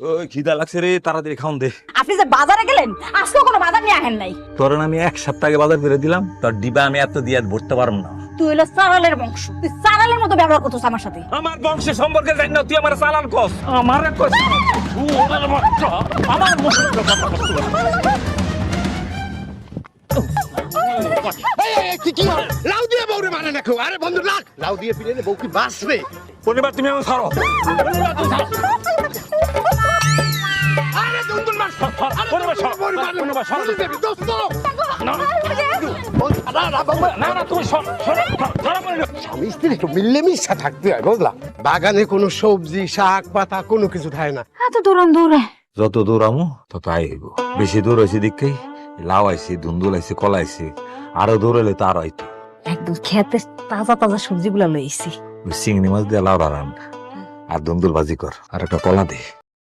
ওই খিদা লাগছে রে, তাড়াতাড়ি খাওন দে। আপনি যে বাজারে গেলেন, আজকেও কোনো বাজার নিয়ে আহেন নাই। তোর আমি 1 সপ্তাহ আগে বাজার ফিরে দিলাম, তোর ডিবা আমি এত দিয়ে ভরতে পারবো না। তুই হলো চারালের বংশ, তুই চারালের মতো ব্যবহার করছিস আমার সাথে। আমার বংশের সম্পর্কে জানি না, তুই আমার চালান কস। আমার লাউ দিয়ে বউরে মানে নাকো। আরে বন্ধু লাগ, লাউ দিয়ে পিলে বউ কি বাঁচবে? পরিবার তুমি আমার ছাড়ো। আরে দুন্দুল মার, পরিবার ছাড়ো, পরিবার ছাড়ো। না না তুমি সরো, সরো, সরো পরিবার। স্বামী স্ত্রী একটু মিলেমিশা থাকতে হয়, বুঝলা? বাগানে কোনো সবজি শাক পাতা কোনো কিছু থাকে না। এত দূরান দূরে যত দূর আমু তত আইব। বেশি দূর হয়েছে দেখেই লাউ আইছে, ধুন্দুল আইছে, কলা আইছে। আরো দূর হলে তো আরো আইতো। একদম খেতে তাজা তাজা সবজিগুলো লইছি। চিংড়ি মাছ দিয়ে লাউ রান আর ধুন্দুল ভাজি কর, আর একটা কলা দে।